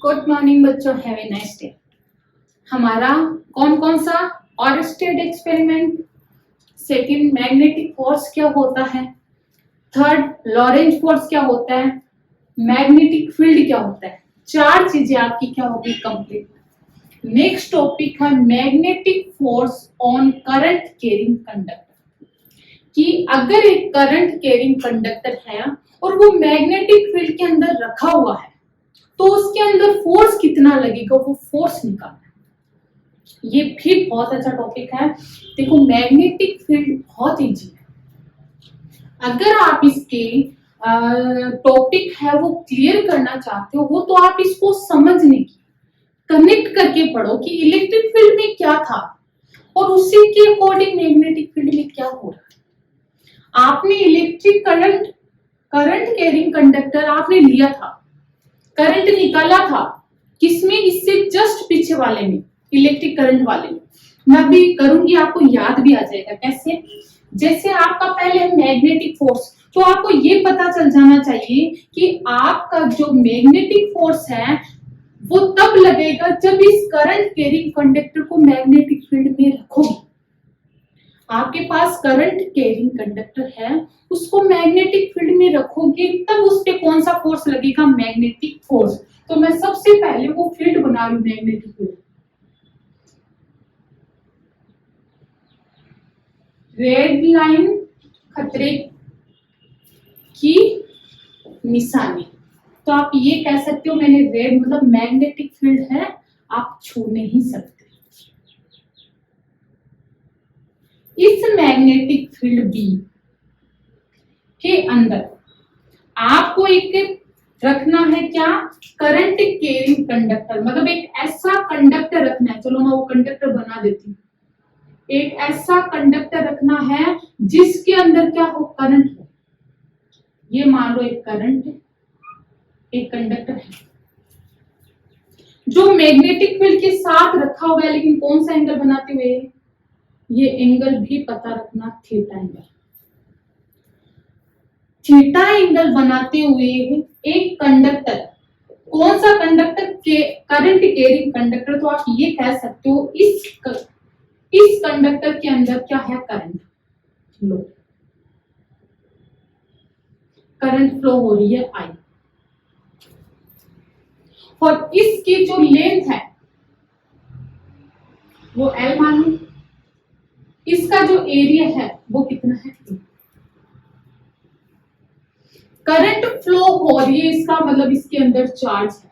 Good morning बच्चों, have a nice day. हमारा कौन कौन सा ऑरस्टेड एक्सपेरिमेंट, सेकंड मैग्नेटिक फोर्स क्या होता है, थर्ड लॉरेंज फोर्स क्या होता है, मैग्नेटिक फील्ड क्या होता है, चार चीजें आपकी क्या होगी कंप्लीट। नेक्स्ट टॉपिक है magnetic force on current carrying conductor, कि अगर एक करंट कैरिंग कंडक्टर है और वो मैग्नेटिक फील्ड के अंदर रखा हुआ है तो उसके अंदर फोर्स कितना लगेगा, वो फोर्स निकालना है। ये भी बहुत अच्छा टॉपिक है। देखो मैग्नेटिक फील्ड बहुत इजी है। अगर आप इसके टॉपिक है वो क्लियर करना चाहते हो तो आप इसको समझने की कनेक्ट करके पढ़ो कि इलेक्ट्रिक फील्ड में क्या था और उसी के अकॉर्डिंग मैग्नेटिक फील्ड में क्या हो रहा है। आपने इलेक्ट्रिक करंट कैरिंग कंडक्टर आपने लिया था, करंट निकाला था किसमें, इससे जस्ट पीछे वाले में, इलेक्ट्रिक करंट वाले में। मैं भी करूंगी, आपको याद भी आ जाएगा कैसे। जैसे आपका पहले मैग्नेटिक फोर्स, तो आपको ये पता चल जाना चाहिए कि आपका जो मैग्नेटिक फोर्स है वो तब लगेगा जब इस करंट कैरिंग कंडक्टर को मैग्नेटिक फील्ड में रखोगे। आपके पास करंट कैरिंग कंडक्टर है, उसको मैग्नेटिक फील्ड में रखोगे तब उस पे कौन सा फोर्स लगेगा, मैग्नेटिक फोर्स। तो मैं सबसे पहले वो फील्ड बना लूं, मैग्नेटिक फील्ड। रेड लाइन खतरे की निशानी। तो आप ये कह सकते हो मैंने रेड मतलब मैग्नेटिक फील्ड है, आप छू नहीं सकते। इस मैग्नेटिक फील्ड बी के अंदर आपको एक रखना है क्या, करंट कैरिंग कंडक्टर, मतलब एक ऐसा कंडक्टर रखना है। चलो मैं वो कंडक्टर बना देती हूँ। एक ऐसा कंडक्टर रखना है जिसके अंदर क्या हो, करंट हो। ये मान लो एक करंट है, एक कंडक्टर है जो मैग्नेटिक फील्ड के साथ रखा हुआ है, लेकिन कौन सा एंगल बनाते हुए, ये एंगल भी पता रखना, थीटा एंगल। थीटा एंगल बनाते हुए एक कंडक्टर, कौन सा कंडक्टर के, करंट कैरिंग कंडक्टर। तो आप ये कह सकते हो इस कंडक्टर के अंदर क्या है, करंट फ्लो, करंट फ्लो हो रही है आई। और इसकी जो लेंथ है वो एल मान लो, इसका जो एरिया है वो कितना है, करंट फ्लो हो रही है, इसका मतलब इसके अंदर चार्ज है,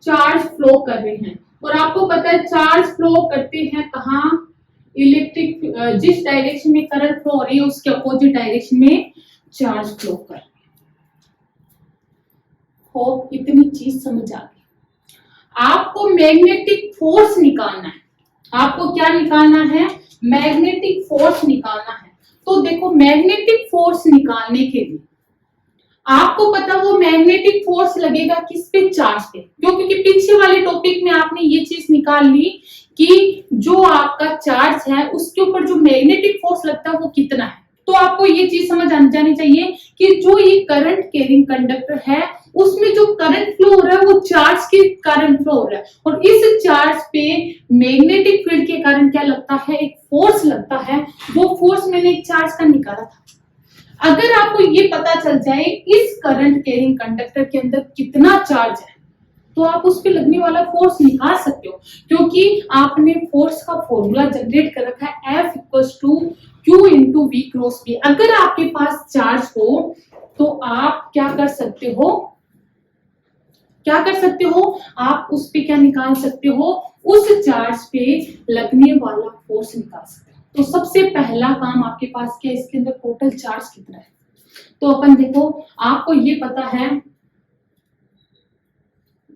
चार्ज फ्लो कर रहे हैं। और आपको पता है चार्ज फ्लो करते हैं कहाँ, इलेक्ट्रिक, जिस डायरेक्शन में करंट फ्लो हो रही है उसके अपोजिट डायरेक्शन में चार्ज फ्लो कर रहे हैं। होप इतनी चीज समझ आ गई। आपको मैग्नेटिक फोर्स निकालना है, आपको क्या निकालना है, मैग्नेटिक फोर्स निकालना है। तो देखो मैग्नेटिक फोर्स निकालने के लिए आपको पता वो मैग्नेटिक फोर्स लगेगा किस पे, चार्ज पे। क्योंकि पीछे वाले टॉपिक में आपने ये चीज निकाल ली कि जो आपका चार्ज है उसके ऊपर जो मैग्नेटिक फोर्स लगता है वो कितना है। तो आपको ये चीज समझ आ जानी चाहिए कि जो ये करंट कैरिंग कंडक्टर है उसमें जो करंट फ्लो हो रहा है वो चार्ज के कारण फ्लो हो रहा है, और इस चार्ज पे मैग्नेटिक फील्ड के कारण क्या लगता है, एक फोर्स लगता है। वो फोर्स मैंने एक चार्ज का निकाला था। अगर आपको ये पता चल जाए इस करंट कैरिंग कंडक्टर के अंदर कितना चार्ज है तो आप उस पे लगने वाला फोर्स निकाल सकते हो, क्योंकि आपने फोर्स का फॉर्मूला जनरेट कर रखा है, F equals to Q into V cross P। अगर आपके पास चार्ज हो तो आप क्या कर सकते हो, आप उस पे क्या निकाल सकते हो, उस चार्ज पे लगने वाला फोर्स निकाल सकते हो। तो सबसे पहला काम आपके पास क्या है, इसके अंदर टोटल चार्ज कितना है। तो अपन देखो, आपको ये पता है,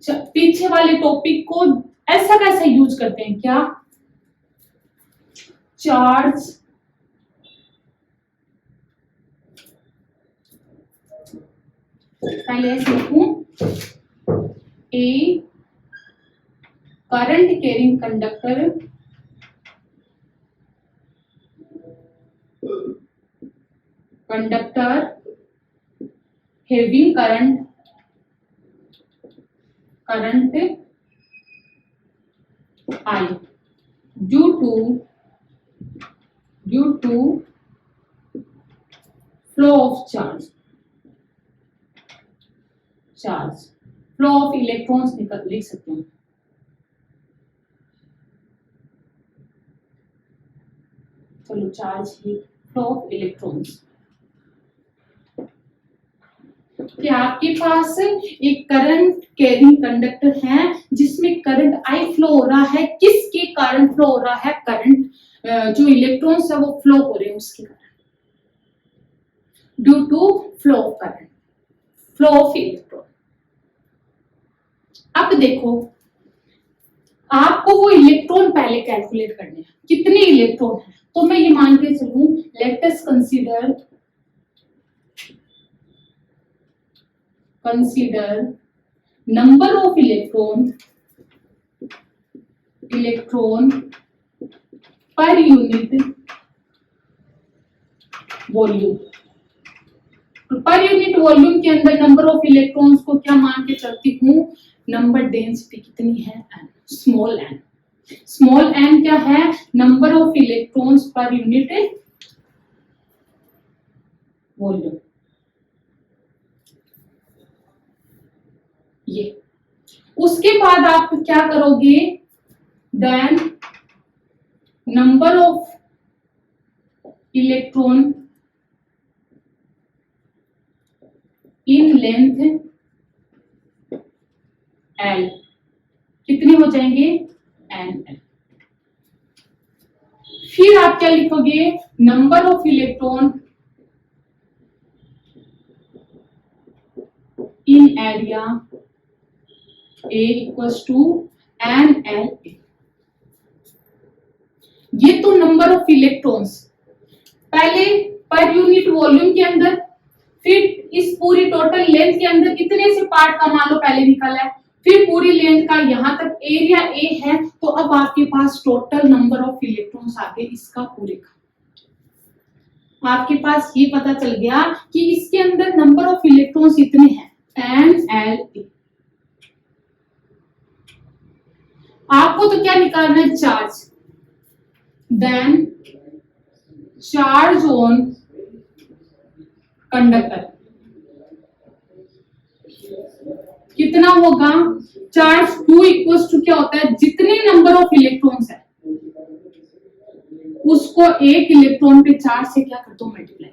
पीछे वाले टॉपिक को ऐसा कैसा यूज करते हैं, क्या, चार्ज पहले ऐसे लिखूं, a current carrying conductor having current current I due to flow of charge flow of electrons लिख सकते हैं। चलो चार्ज ही फ्लो ऑफ इलेक्ट्रॉन्स। कि आपके पास एक करंट कैरिंग कंडक्टर है जिसमें करंट आई फ्लो हो रहा है। किसके कारण फ्लो हो रहा है? करंट जो इलेक्ट्रॉन्स है वो फ्लो हो रहे हैं उसके कारण, due to flow of current, flow of electron. अब देखो, आपको वो इलेक्ट्रॉन पहले कैलकुलेट करने हैं, कितने इलेक्ट्रॉन है। तो मैं ये मान के चलूं, let us consider number of electron per unit volume. पर यूनिट वॉल्यूम के अंदर नंबर ऑफ इलेक्ट्रॉन्स को क्या मान के चलती हूँ? नंबर डेंसिटी कितनी है? n, small n। Small n क्या है? Number of electrons per unit volume. ये उसके बाद आप क्या करोगे? Then number of electron in length L कितने हो जाएंगे? N। फिर आप क्या लिखोगे? Number of electron in area A equals to NLA। ये तो नंबर ऑफ इलेक्ट्रॉन्स पहले पर यूनिट वॉल्यूम के अंदर, फिर इस पूरी टोटल लेंथ के अंदर कितने से पार्ट का मान लो पहले निकाला है, फिर पूरी लेंथ का यहां तक एरिया A है। तो अब आपके पास टोटल नंबर ऑफ इलेक्ट्रॉन्स आ गए इसका पूरे का। आपके पास ये पता चल गया कि इसके अंदर नंबर ऑफ इलेक्ट्रॉन्स इतने हैं, NLA। आपको तो क्या निकालना है? Charge. Then charge on conductor कितना होगा? चार्ज Q इक्वल्स टू क्या होता है? जितने नंबर ऑफ इलेक्ट्रॉन्स है उसको एक इलेक्ट्रॉन पे चार्ज से क्या कर दो? मल्टीप्लाई।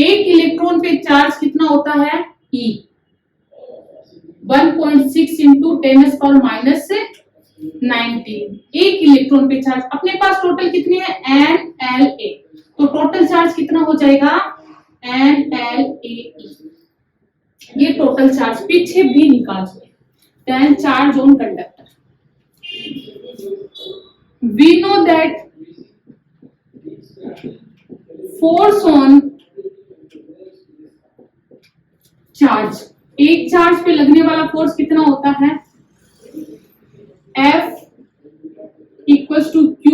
एक इलेक्ट्रॉन पे चार्ज कितना होता है? E 1.6 into 10⁻⁻19। एक इलेक्ट्रॉन पे चार्ज। अपने पास टोटल कितने हैं? NLA। तो टोटल चार्ज कितना हो जाएगा? NLAE। ये टोटल चार्ज पीछे भी निकाल दो। Then charge on conductor, we know that force on charge, एक चार्ज पे लगने वाला फोर्स कितना होता है? F equals to Q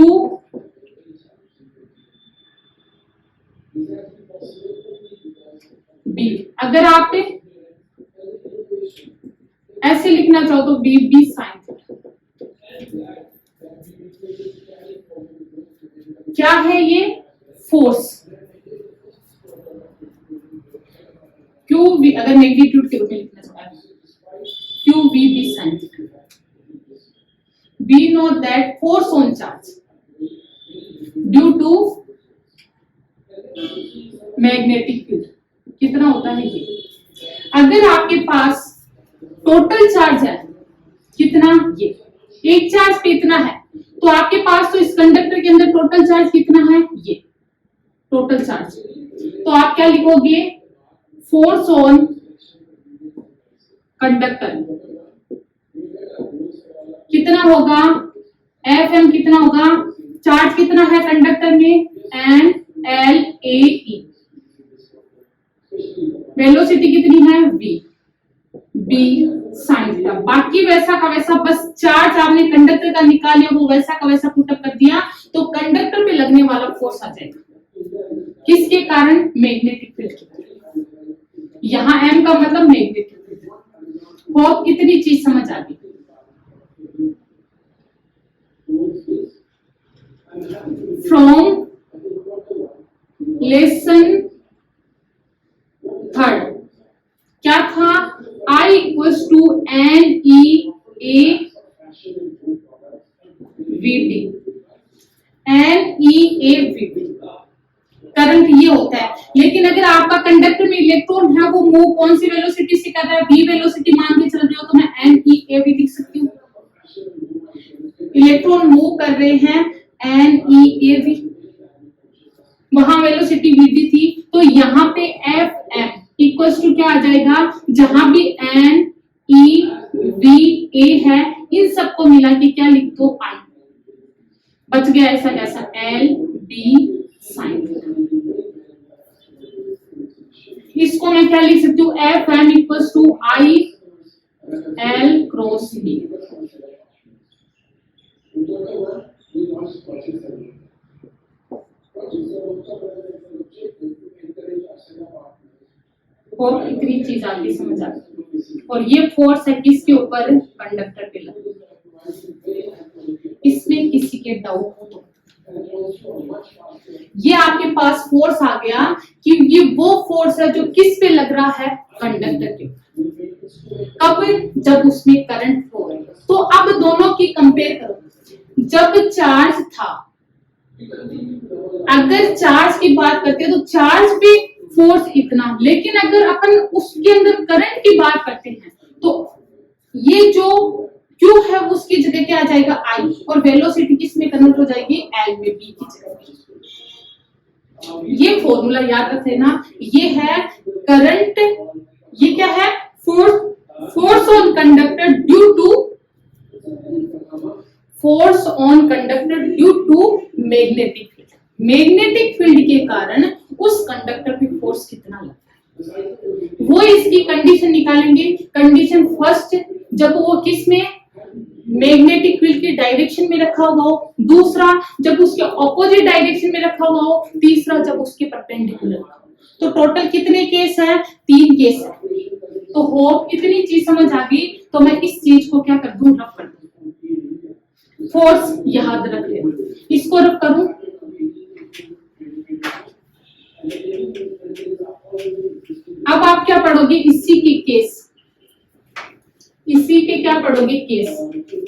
B। अगर आप ऐसे लिखना चाहो तो B साइन थीटा। क्या है ये? फोर्स। क्यू वी, अगर मैग्नीट्यूड के रूप में लिखना चाहो Q V B sine theta. We know that force on charge due to magnetic field कितना होता है ये। अगर आपके पास टोटल चार्ज है कितना? ये एक चार्ज पे इतना है, तो आपके पास तो इस कंडक्टर के अंदर टोटल चार्ज कितना है? ये टोटल चार्ज। तो आप क्या लिखोगे? फोर्स ऑन कंडक्टर कितना होगा? Fm कितना होगा? चार्ज कितना है कंडक्टर में? NLAE। वेलोसिटी कितनी है? V sine theta. बाकी वैसा का वैसा, बस चार्ज आपने कंडक्टर का निकाल लिया, वो वैसा का वैसा पुटअप कर दिया, तो कंडक्टर पे लगने वाला फोर्स आ जाएगा। किसके कारण? मैग्नेटिक फील्ड के कारण। यहाँ M का मतलब मैग्नेटिक फील्ड। होप इतनी चीज समझ आ गई। फ्रॉम लेसन थर्ड क्या था, I equals to N E A V D, N E A V D current ये होता है। लेकिन अगर आपका कंडक्टर में इलेक्ट्रॉन है वो मूव कौन सी वेलोसिटी से कर रहा है, v वेलोसिटी मान के चल रही हो तो मैं एन ई ए वी लिख सकती हूँ। इलेक्ट्रॉन मूव कर रहे हैं एन ई ए वी, वहां वेलोसिटी वी डी थी, तो यहाँ पे एफ एम इक्वल्स टू क्या आ जाएगा, जहां भी एन ई वी ए है इन सबको मिला के क्या लिख दो, आई, बच गया ऐसा कैसा एल बी साइन। इसको मैं क्या लिख सकती हूँ, F M equals to I L cross B. और इतनी चीज आपकी समझ आ गई। और ये फोर्स है किसके ऊपर, कंडक्टर पे लगा। इसमें किसी के डाउट हो तो ये आपके पास फोर्स आ गया कि ये वो फोर्स है जो किस पे लग रहा है, कंडक्टर के। कब, जब उसमें करंट हो। तो अब दोनों की कंपेयर करो। जब चार्ज था, अगर चार्ज की बात करते हैं तो चार्ज पे फोर्स इतना, लेकिन अगर अपन उसके अंदर करंट की बात करते हैं तो ये जो Q है वो उसकी जगह क्या आ जाएगा, I, और वेलोसिटी किस में कन्वर्ट हो जाएगी, L में, B की जगह। ये फॉर्मूला याद रख लेना। ये है करंट, ये क्या है, force on conductor due to, force on conductor due to magnetic field. Magnetic field के कारण उस कंडक्टर पे फोर्स कितना लगता है, वो इसकी कंडीशन निकालेंगे। कंडीशन फर्स्ट, जब वो किस में, मैग्नेटिक फील्ड की डायरेक्शन में रखा हुआ हो, दूसरा जब उसके ऑपोजिट डायरेक्शन में रखा हुआ हो, तीसरा जब उसके परपेंडिकुलर हो। तो टोटल कितने केस है, 3 केस है। तो होप इतनी चीज समझ आ गई। तो मैं इस चीज को क्या कर दूं, रफ कर दूं। फोर्स याद रख लेना, इसको रफ करूं। अब आप क्या पढ़ोगे, इसी के केस, इसी के क्या पढ़ोगे, केस।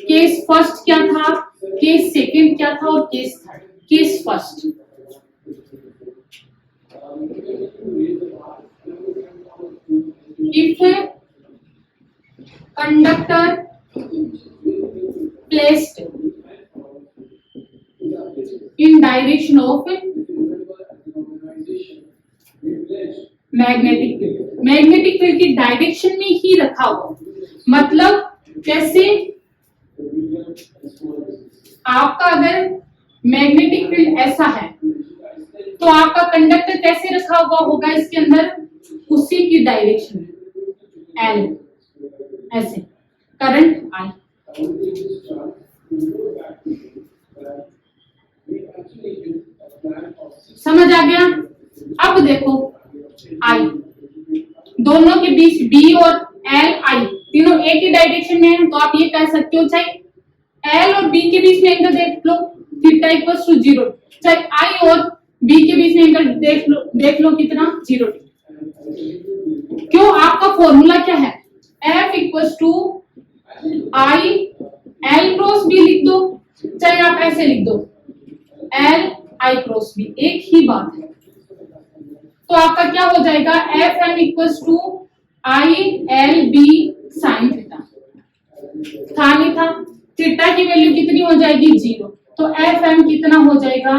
केस फर्स्ट क्या था, केस सेकंड क्या था, और case third. Case first, if conductor placed in direction of magnetic field, magnetic field की डायरेक्शन में ही रखा हुआ, मतलब कैसे, आपका अगर मैग्नेटिक फील्ड ऐसा है तो आपका कंडक्टर कैसे रखा हुआ होगा इसके अंदर, उसी की डायरेक्शन में, एल, ऐसे, करंट आई। समझ आ गया। अब देखो आई, दोनों के बीच बी और एल आई तीनों एक ही डायरेक्शन में है, तो आप ये कह सकते हो चाहे एल और बी के बीच में एंगल देख लो, थीटा इक्वल्स टू 0, चाहे आई और बी के बीच में एंगल देख लो कितना, 0। क्यों, आपका फॉर्मूला क्या है, F equals to I L cross B लिख दो, चाहे आप ऐसे लिख दो एल आई क्रॉस बी, एक ही बात है। तो आपका क्या हो जाएगा, F M equals to I L B sine theta, था नहीं था, थीटा की वैल्यू कितनी हो जाएगी, 0, तो एफ एम कितना हो जाएगा,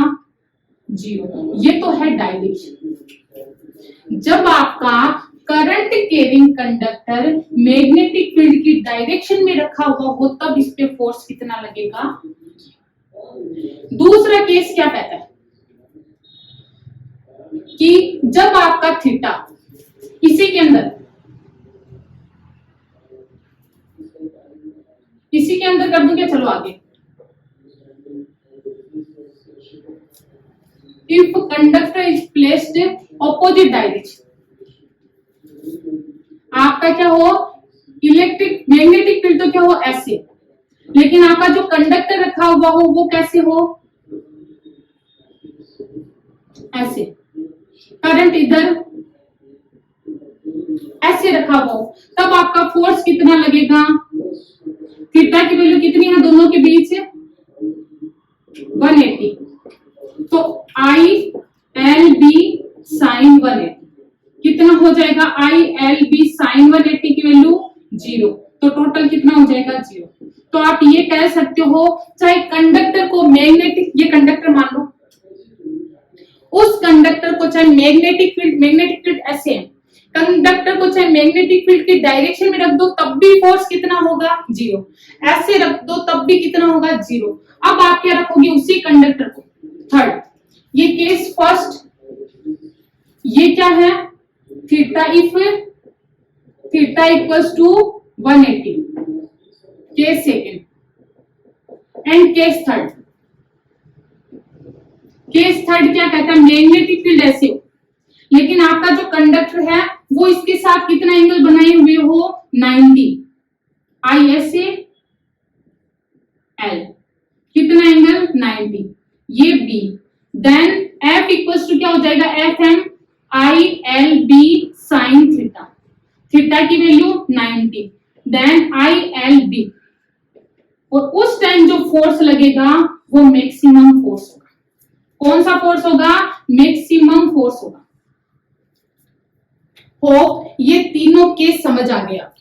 0। ये तो है डायरेक्शन। जब आपका current carrying conductor magnetic field की डायरेक्शन में रखा हुआ हो तब इस पे फोर्स कितना लगेगा। दूसरा केस क्या कहता है कि जब आपका थीटा, इसी के अंदर, इसी के अंदर कर दूंगे, चलो आगे। If conductor is placed opposite direction, आपका क्या हो, इलेक्ट्रिक मैग्नेटिक फील्ड तो क्या हो ऐसे, लेकिन आपका जो कंडक्टर रखा हुआ हो वो कैसे हो, ऐसे। करंट इधर ऐसे रखा हुआ हो, तब आपका फोर्स कितना लगेगा, थीटा की वैल्यू कितनी है दोनों के बीच 180, तो आई एल बी साइन 180 कितना हो जाएगा, आई एल बी साइन 180 की वैल्यू 0, तो टोटल कितना हो जाएगा 0। तो आप ये कह सकते हो चाहे कंडक्टर को मैग्नेटिक, ये कंडक्टर मान लो, उस कंडक्टर को चाहे मैग्नेटिक फील्ड ऐसे है, कंडक्टर को चाहे मैग्नेटिक फील्ड की डायरेक्शन में रख दो तब भी फोर्स कितना होगा 0, ऐसे रख दो तब भी कितना होगा 0। अब आप क्या रखोगे उसी कंडक्टर को, थर्ड, ये केस फर्स्ट, ये क्या है theta, if theta equals to 180, case second and case third. Case third क्या कहता है, मैग्नेटिक फील्ड ऐसे हो, लेकिन आपका जो कंडक्टर है वो इसके साथ कितना एंगल बनाए हुए हो 90, आई एस एल, कितना एंगल 90, ये B, then F equals to क्या हो जाएगा F M I L B sine theta, theta की value 90, then I L B, और उस टाइम जो फोर्स लगेगा वो मैक्सिमम फोर्स होगा। कौन सा फोर्स होगा, मैक्सिमम फोर्स होगा। होप ये तीनों केस समझ आ गया।